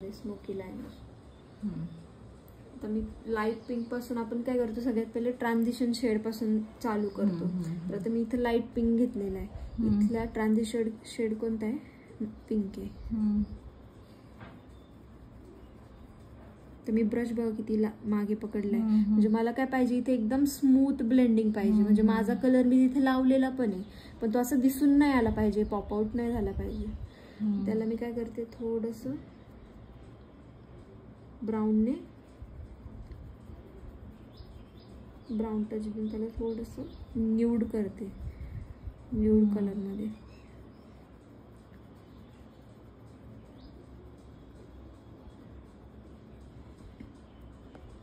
Smoky liner. आता मी light pink पासून आपण काय करतो, सगळ्यात पहिले ट्रान्झिशन शेड पासून चालू करतो. तर आता मी इथे लाईट पिंक घेतलेला आहे. इथला ट्रान्झिशन शेड कोणता आहे, पिंक आहे. तर मी ब्रश बघ किती मागे पकडलाय. म्हणजे मला काय पाहिजे, इथे एकदम स्मूथ ब्लेंडिंग पाहिजे. म्हणजे माझा कलर मी तिथे लावलेला पण आहे, पण तो असं दिसून नाही आला पाहिजे, पॉपआउट नाही झाला पाहिजे. त्याला मी काय करते, थोडस ब्राऊनने ब्राऊन टच देऊन त्याला थोडस न्यूड करते, न्यूड कलर मध्ये.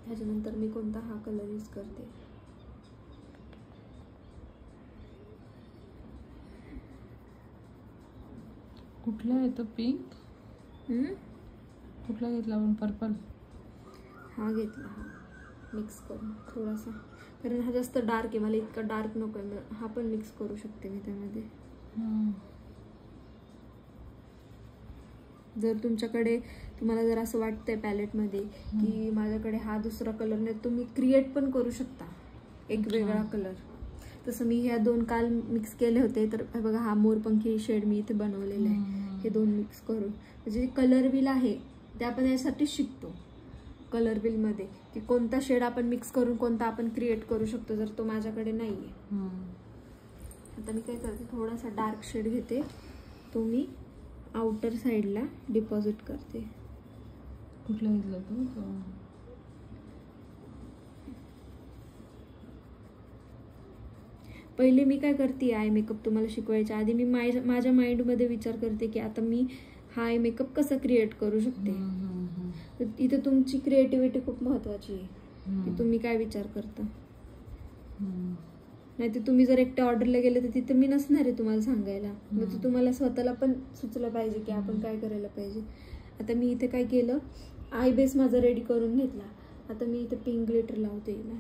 त्याच्यानंतर मी कोणता हा कलर यूज करते, कुठला आहे तो, पिंक. कुठला घेतला आपण, पर्पल. हा घेतला, हा मिक्स करून थोडासा, कारण हा जास्त डार्क आहे, मला इतका डार्क नको आहे. हा पण मिक्स करू शकते मी त्यामध्ये. जर तुमच्याकडे, तुम्हाला जर असं वाटतंय पॅलेटमध्ये की माझ्याकडे हा दुसरा कलर नाही, तुम्ही क्रिएट पण करू शकता एक वेगळा कलर. तसं मी ह्या दोन काल मिक्स केले होते. तर बघा, हा मोरपंखी शेड मी इथे बनवलेला आहे. हे दोन मिक्स करून, म्हणजे कलर व्हील आहे ते आपण यासाठी शिकतो, कलर व्हील मध्ये, की कोणता शेड आपण मिक्स करून कोणता आपण क्रिएट करू शकतो, जर तो माझ्याकडे नाहीये. आता मी काय करते, थोडासा डार्क शेड घेते, तो मी आउटर साइडला डिपॉझिट करते. कुठला घेतला तो, पहिले मी काय करते, आय मेकअप तुम्हाला शिकवायच्या आधी मी माझ्या माइंडमध्ये विचार करते की आता मी हा आय मेकअप कसा क्रिएट करू शकते. इथे तुमची क्रिएटिव्हिटी खूप महत्वाची आहे, की तुम्ही काय विचार करता. नाही तर तुम्ही जर एकट्या ऑर्डरला गेले तर तिथे मी नसणार आहे तुम्हाला सांगायला. मग तुम्हाला स्वतःला पण सुचलं पाहिजे की आपण काय करायला पाहिजे. आता मी इथे काय केलं, आय बेस माझा रेडी करून घेतला. आता मी इथे पिंक ग्लिटर लावते हिला.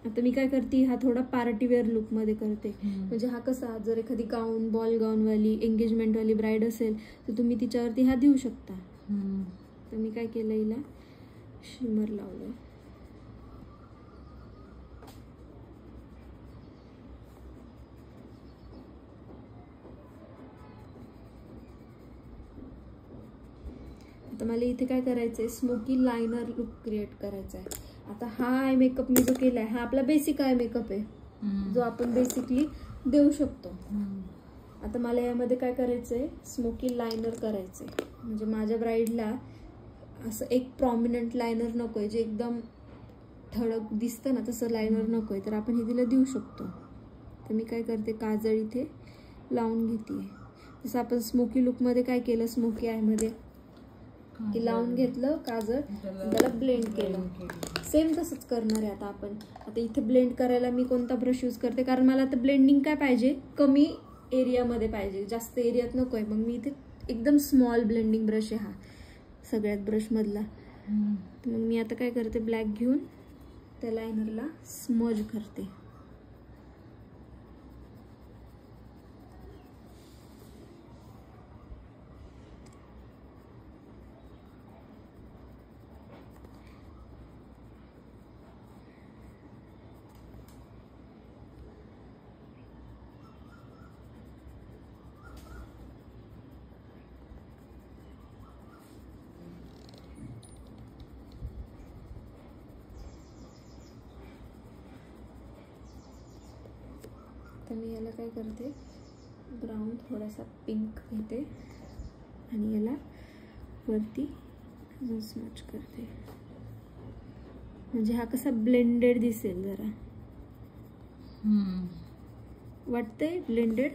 आता मी काय करते, हा थोडा पार्टी वेअर लुक मध्ये करते. म्हणजे हा कसा, जर एखादी गाऊन, बॉल गाऊन वाली, एंगेजमेंट वाली ब्राईड असेल तर तुम्ही तिच्यावरती हा देऊ शकता. तर मी काय केलं, हिला शिमर लावलं. आता मला इथे काय करायचंय, स्मोकी लायनर लुक क्रिएट करायचा आहे. आता हा आय मेकअप मी जो केलाय, हा आपला बेसिक आय मेकअप आहे, जो आपण बेसिकली देऊ शकतो. आता मला यामध्ये काय करायचंय, स्मोकी लायनर करायचंय. म्हणजे माझ्या ब्राईडला असं एक प्रॉमिनंट लायनर नकोय, जे एकदम ठळक दिसतं ना, तसं लायनर नकोय. तर आपण हे तिला देऊ शकतो. तर मी काय करते, काजळ इथे लावून घेते. जसं आपण स्मोकी लुकमध्ये काय केलं, स्मोकी आयमध्ये की लावून घेतलं काजळ, त्याला ब्लेंड केलं. सेम तसंच करणार आहे आता आपण. आता इथे ब्लेंड करायला मी कोणता ब्रश यूज करते, कारण मला आता ब्लेंडिंग काय पाहिजे, कमी एरियामध्ये पाहिजे, जास्त एरियात नको आहे. मग मी इथे एकदम स्मॉल ब्लेंडिंग ब्रश आहे हा सगळ्यात ब्रश मधला. मग मी आता काय करते, ब्लॅक घेऊन त्या लायनरला स्मज करते. तर मी याला काय करते, ब्राऊन थोडासा पिंक घेते आणि याला वरती स्मच करते. म्हणजे हा कसा ब्लेंडेड दिसेल, जरा वाटतंय ब्लेंडेड.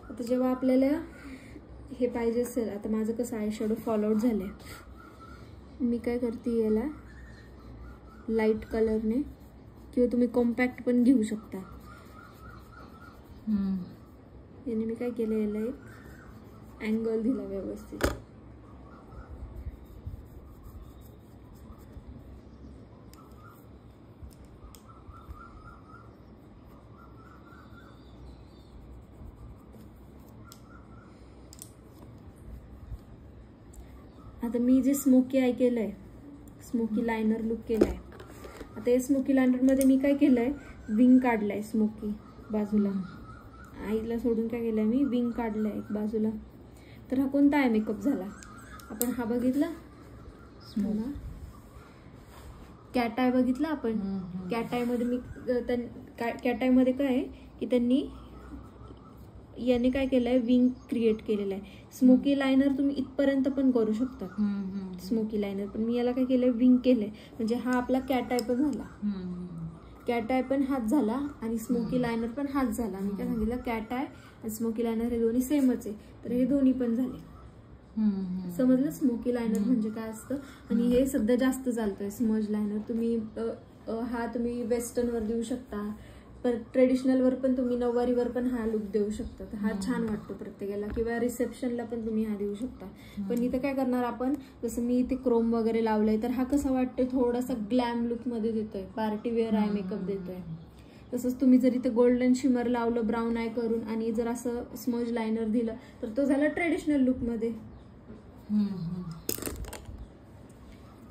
आता जेव्हा आपल्याला हे पाहिजे असेल, आता माझं कसं आय शॅडो फॉल आउट झालंय, मी काय करते, याला लाईट कलरने किंवा तुम्ही कॉम्पॅक्ट पण घेऊ शकता. याने मी काय केलं, याला एक अँगल दिला व्यवस्थित. आता मी जे स्मोकी आय केलंय, स्मोकी लायनर लुक केलाय, आता या स्मोकी लायनर मध्ये मी काय केलंय, विंग काढलाय स्मोकी बाजूला, आईला सोडून काय केलंय मी, विंग काढलंय एक बाजूला. तर हा कोणता आय मेकअप झाला, आपण हा बघितला कॅट आय बघितला आपण. कॅट आय मध्ये मी कॅट आय मध्ये काय आहे की त्यांनी याने काय केलंय, विंग क्रिएट केलेलं आहे. स्मोकी लायनर तुम्ही इथपर्यंत पण करू शकता, स्मोकी लायनर, पण मी याला काय केलंय, विंग केलंय. म्हणजे हा आपला कॅट आय पण झाला, कॅट आय पण हाच झाला आणि स्मोकी लायनर पण हाच झाला. मी काय सांगितलं, कॅट आय आणि स्मोकी लायनर हे दोन्ही सेमच आहे, तर हे दोन्ही पण झाले. समजलं स्मोकी लायनर म्हणजे काय असतं. आणि हे सध्या जास्त चालतंय स्मज लायनर. तुम्ही हा तुम्ही वेस्टर्न वर देऊ शकता, पर ट्रेडिशनल वर पण तुम्ही, नऊवारीवर पण हा लुक देऊ शकता. तर हा छान वाटतो प्रत्येकाला, किंवा रिसेप्शनला पण तुम्ही हा देऊ शकता. पण इथं काय करणार आपण, जसं मी इथे क्रोम वगैरे लावलंय, तर हा कसा वाटतोय, थोडासा ग्लॅम लुक मध्ये देतोय, पार्टी वेअर आय मेकअप देतोय. तसंच तुम्ही जर इथे गोल्डन शिमर लावलं ब्राऊन आय करून आणि जर असं स्मज लायनर दिलं, तर तो झाला ट्रेडिशनल लुक मध्ये.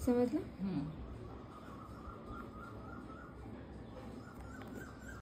समजलं.